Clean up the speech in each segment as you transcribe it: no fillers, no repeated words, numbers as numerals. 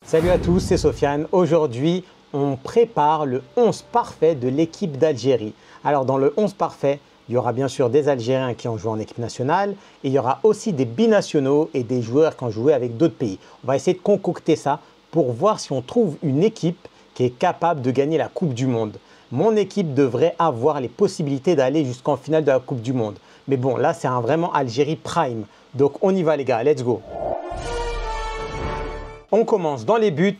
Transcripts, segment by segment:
Salut à tous, c'est Sofiane. Aujourd'hui, on prépare le 11 parfait de l'équipe d'Algérie. Alors dans le 11 parfait, il y aura bien sûr des Algériens qui ont joué en équipe nationale et il y aura aussi des binationaux et des joueurs qui ont joué avec d'autres pays. On va essayer de concocter ça pour voir si on trouve une équipe qui est capable de gagner la Coupe du Monde. Mon équipe devrait avoir les possibilités d'aller jusqu'en finale de la Coupe du Monde. Mais bon, là, c'est un vraiment Algérie Prime. Donc on y va les gars, let's go. On commence dans les buts.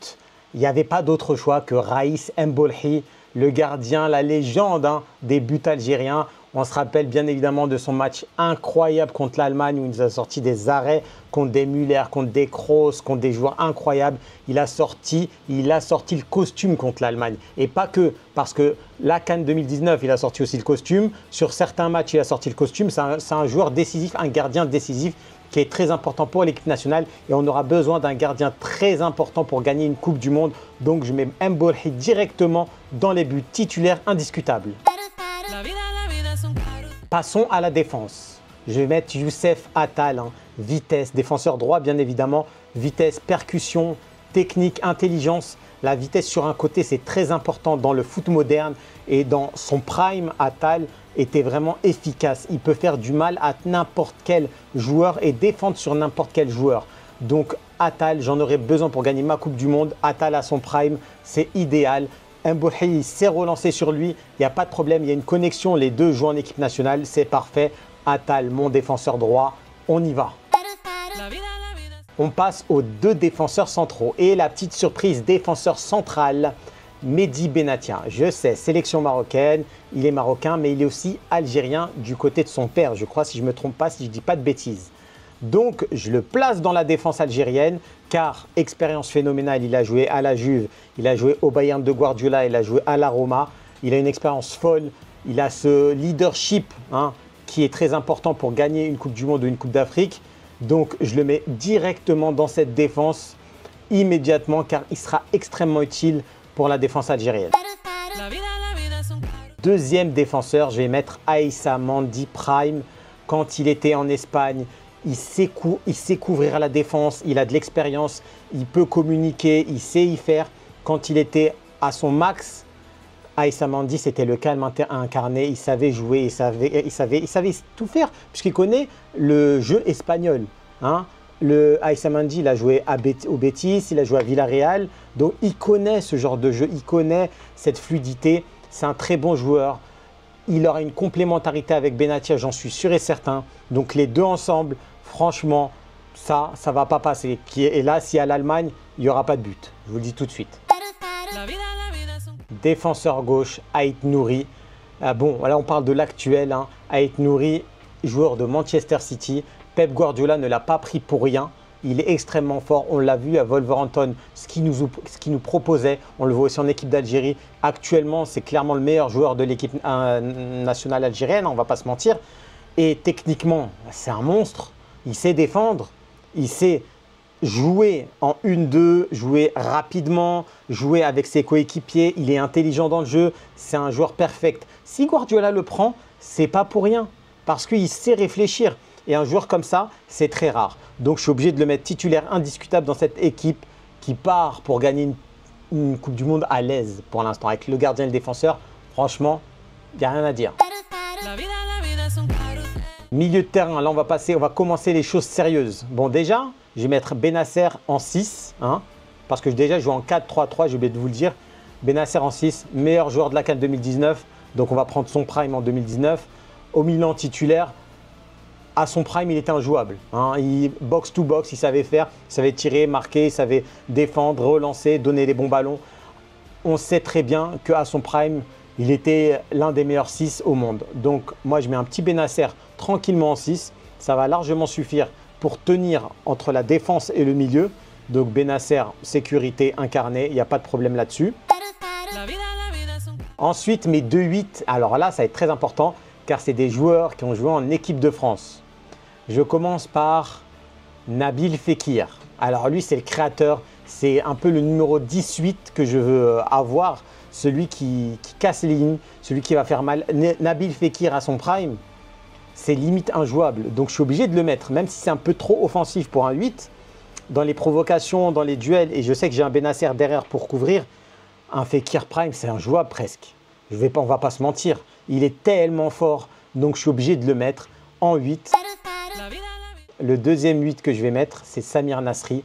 Il n'y avait pas d'autre choix que Raïs M'Bolhi, le gardien, la légende des buts algériens. On se rappelle bien évidemment de son match incroyable contre l'Allemagne où il nous a sorti des arrêts contre des Müller, contre des Kroos, contre des joueurs incroyables. Il a sorti le costume contre l'Allemagne. Et pas que, parce que la CAN 2019, il a sorti aussi le costume. Sur certains matchs, il a sorti le costume. C'est un joueur décisif, un gardien décisif qui est très important pour l'équipe nationale. Et on aura besoin d'un gardien très important pour gagner une Coupe du Monde. Donc je mets M'Bolhi directement dans les buts titulaires indiscutables. Passons à la défense. Je vais mettre Youssef Attal, vitesse, défenseur droit bien évidemment, vitesse, percussion, technique, intelligence. La vitesse sur un côté, c'est très important dans le foot moderne et dans son prime, Attal était vraiment efficace. Il peut faire du mal à n'importe quel joueur et défendre sur n'importe quel joueur. Donc Attal, j'en aurais besoin pour gagner ma Coupe du Monde. Attal à son prime, c'est idéal. M'Bolhi s'est relancé sur lui, il n'y a pas de problème, il y a une connexion, les deux jouent en équipe nationale, c'est parfait. Attal, mon défenseur droit, on y va. On passe aux deux défenseurs centraux et la petite surprise défenseur central, Mehdi Benatia. Je sais, sélection marocaine, il est marocain mais il est aussi algérien du côté de son père, je crois si je ne me trompe pas, si je ne dis pas de bêtises. Donc je le place dans la défense algérienne car expérience phénoménale, il a joué à la Juve, il a joué au Bayern de Guardiola, il a joué à la Roma, il a une expérience folle, il a ce leadership qui est très important pour gagner une Coupe du Monde ou une Coupe d'Afrique. Donc je le mets directement dans cette défense immédiatement car il sera extrêmement utile pour la défense algérienne. Deuxième défenseur, je vais mettre Aïssa Mandi Prime. Quand il était en Espagne, il sait couvrir la défense, il a de l'expérience, il peut communiquer, il sait y faire. Quand il était à son max, Aïssa Mandi, c'était le calme incarné, il savait jouer, il savait tout faire puisqu'il connaît le jeu espagnol. Aïssa Mandi, il a joué au Betis, il a joué à Villarreal, donc il connaît ce genre de jeu, il connaît cette fluidité, c'est un très bon joueur. Il aura une complémentarité avec Benatia, j'en suis sûr et certain. Donc les deux ensemble, franchement, ça ne va pas passer. Et là, s'il y a l'Allemagne, il n'y aura pas de but. Je vous le dis tout de suite. Défenseur gauche, Ait Nouri. Bon, là on parle de l'actuel. Ait Nouri, joueur de Manchester City. Pep Guardiola ne l'a pas pris pour rien. Il est extrêmement fort, on l'a vu à Wolverhampton, ce qu'il nous proposait, on le voit aussi en équipe d'Algérie. Actuellement, c'est clairement le meilleur joueur de l'équipe nationale algérienne, on ne va pas se mentir. Et techniquement, c'est un monstre, il sait défendre, il sait jouer en 1-2, jouer rapidement, jouer avec ses coéquipiers, il est intelligent dans le jeu, c'est un joueur perfect. Si Guardiola le prend, c'est pas pour rien, parce qu'il sait réfléchir. Et un joueur comme ça, c'est très rare. Donc, je suis obligé de le mettre titulaire indiscutable dans cette équipe qui part pour gagner une Coupe du Monde à l'aise pour l'instant. Avec le gardien et le défenseur, franchement, il n'y a rien à dire. Milieu de terrain, là, on va commencer les choses sérieuses. Bon, déjà, je vais mettre Benasser en 6. Parce que déjà, je joue en 4-3-3, j'ai oublié de vous le dire. Benasser en 6, meilleur joueur de la CAN 2019. Donc, on va prendre son prime en 2019. Au Milan titulaire. À son prime, il était injouable. Il box to box, il savait faire, il savait tirer, marquer, il savait défendre, relancer, donner les bons ballons. On sait très bien qu'à son prime, il était l'un des meilleurs 6 au monde. Donc moi, je mets un petit Benasser tranquillement en 6. Ça va largement suffire pour tenir entre la défense et le milieu. Donc Benasser, sécurité incarnée, il n'y a pas de problème là-dessus. Ensuite, mes 2-8, alors là, ça va être très important car c'est des joueurs qui ont joué en équipe de France. Je commence par Nabil Fekir. Alors lui, c'est le créateur, c'est un peu le numéro 18 que je veux avoir, celui qui casse les lignes, celui qui va faire mal. Nabil Fekir à son prime, c'est limite injouable. Donc je suis obligé de le mettre, même si c'est un peu trop offensif pour un 8. dans les provocations, dans les duels, et je sais que j'ai un Benasser derrière pour couvrir, un Fekir Prime, c'est injouable presque. On va pas se mentir. Il est tellement fort, donc je suis obligé de le mettre en 8. Le deuxième 8 que je vais mettre, c'est Samir Nasri.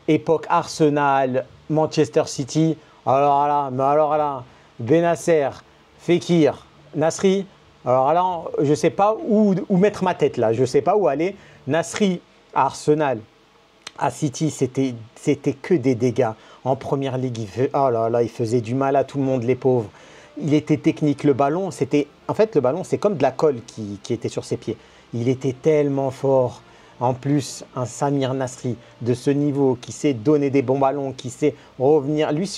Époque Arsenal, Manchester City. Alors là, Benasser, Fekir, Nasri. Alors là, je ne sais pas où mettre ma tête là. Je ne sais pas où aller. Nasri à Arsenal, à City, c'était que des dégâts. En première ligue, oh là là, il faisait du mal à tout le monde, les pauvres. Il était technique, le ballon, en fait, le ballon, c'est comme de la colle qui était sur ses pieds. Il était tellement fort. En plus, un Samir Nasri de ce niveau, qui sait donner des bons ballons, qui sait revenir. Lui,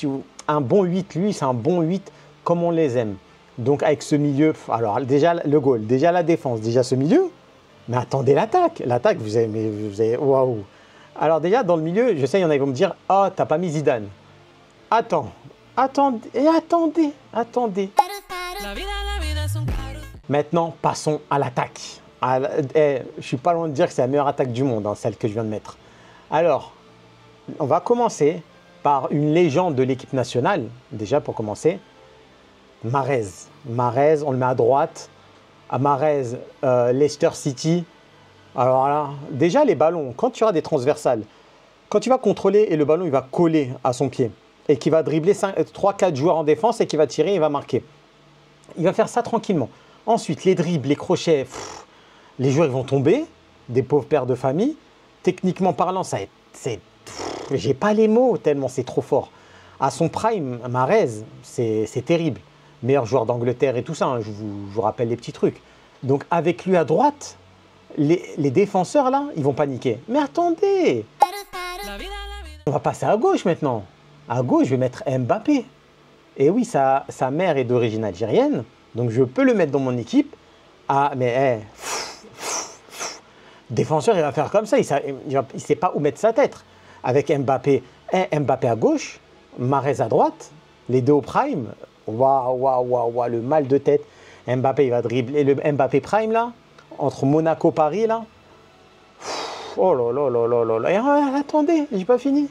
un bon 8, lui, c'est un bon 8 comme on les aime. Donc, avec ce milieu, alors déjà le goal, déjà la défense, déjà ce milieu. Mais attendez l'attaque. L'attaque, vous avez waouh. Alors déjà, dans le milieu, je sais, il y en a qui vont me dire « Ah, t'as pas mis Zidane. » Attendez. Maintenant, passons à l'attaque. Je suis pas loin de dire que c'est la meilleure attaque du monde, hein, celle que je viens de mettre. Alors, on va commencer par une légende de l'équipe nationale, déjà pour commencer. Mahrez, on le met à droite. À Mahrez, Leicester City. Alors là, déjà les ballons, quand tu auras des transversales, quand tu vas contrôler et le ballon il va coller à son pied et qu'il va dribbler 3-4 joueurs en défense et qu'il va tirer, il va marquer. Il va faire ça tranquillement. Ensuite, les dribbles, les crochets, les joueurs ils vont tomber, des pauvres pères de famille. Techniquement parlant, j'ai pas les mots tellement c'est trop fort. À son prime, Mahrez, c'est terrible. Meilleur joueur d'Angleterre et tout ça, hein, je vous rappelle les petits trucs. Donc avec lui à droite, les défenseurs là, ils vont paniquer. Mais attendez, on va passer à gauche maintenant. À gauche, je vais mettre Mbappé. Et oui, sa mère est d'origine algérienne, donc je peux le mettre dans mon équipe. Ah, mais défenseur, il va faire comme ça, il ne sait pas où mettre sa tête. Avec Mbappé, Mbappé à gauche, Mahrez à droite, les deux au prime. Waouh, le mal de tête. Mbappé, il va dribbler le Mbappé prime là, entre Monaco et Paris là. Oh là. Et, attendez, j'ai pas fini.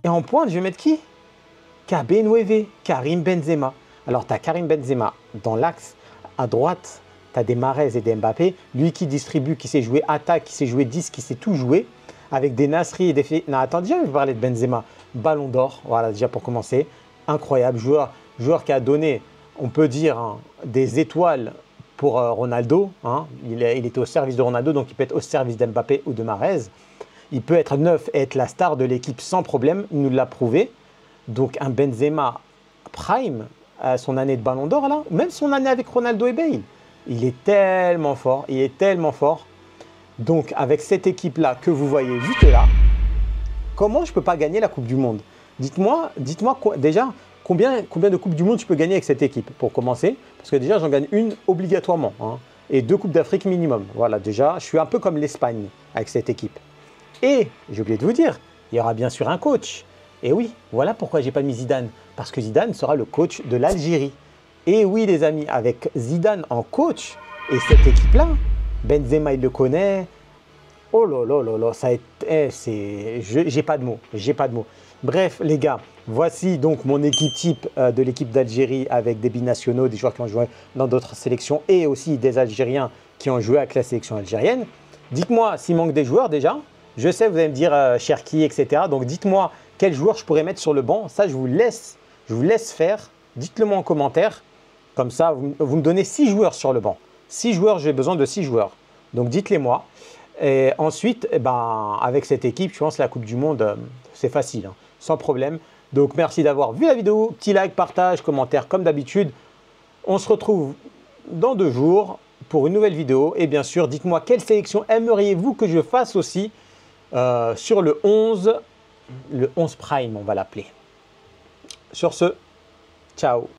Et en pointe, je vais mettre qui? KB9, Karim Benzema. Alors, tu as Karim Benzema dans l'axe. À droite, tu as des Mahrez et des Mbappé. Lui qui distribue, qui sait jouer attaque, qui sait jouer 10, qui sait tout jouer. Avec des Nasri et des... Non, attends, déjà, je vais parler de Benzema. Ballon d'or, voilà, déjà pour commencer. Incroyable, joueur qui a donné, on peut dire, hein, des étoiles pour Ronaldo. Hein. Il était au service de Ronaldo, donc il peut être au service d'Mbappé ou de Mahrez. Il peut être neuf et être la star de l'équipe sans problème, il nous l'a prouvé. Donc un Benzema prime, son année de Ballon d'Or, là, même son année avec Ronaldo et Bale, il est tellement fort, Donc avec cette équipe-là que vous voyez juste là, comment je ne peux pas gagner la Coupe du Monde? Dites-moi déjà combien de Coupes du Monde je peux gagner avec cette équipe pour commencer, parce que déjà j'en gagne une obligatoirement, hein, et 2 Coupes d'Afrique minimum. Voilà, déjà je suis un peu comme l'Espagne avec cette équipe. Et j'ai oublié de vous dire, il y aura bien sûr un coach. Et oui, voilà pourquoi j'ai pas mis Zidane, parce que Zidane sera le coach de l'Algérie. Et oui les amis, avec Zidane en coach et cette équipe-là, Benzema il le connaît. Oh là, ça a été, j'ai pas de mots. Bref, les gars, voici donc mon équipe type de l'équipe d'Algérie avec des binationaux, des joueurs qui ont joué dans d'autres sélections et aussi des Algériens qui ont joué avec la sélection algérienne. Dites-moi s'il manque des joueurs déjà. Je sais, vous allez me dire Cherki, etc. Donc dites-moi quel joueur je pourrais mettre sur le banc. Ça, je vous laisse faire. Dites-le moi en commentaire. Comme ça, vous me donnez 6 joueurs sur le banc. 6 joueurs, j'ai besoin de 6 joueurs. Donc dites-les moi. Et ensuite, avec cette équipe, je pense que la Coupe du Monde, c'est facile, hein, sans problème. Donc merci d'avoir vu la vidéo. Petit like, partage, commentaire comme d'habitude. On se retrouve dans 2 jours pour une nouvelle vidéo. Et bien sûr, dites-moi quelle sélection aimeriez-vous que je fasse aussi sur le 11 Prime, on va l'appeler. Sur ce, ciao.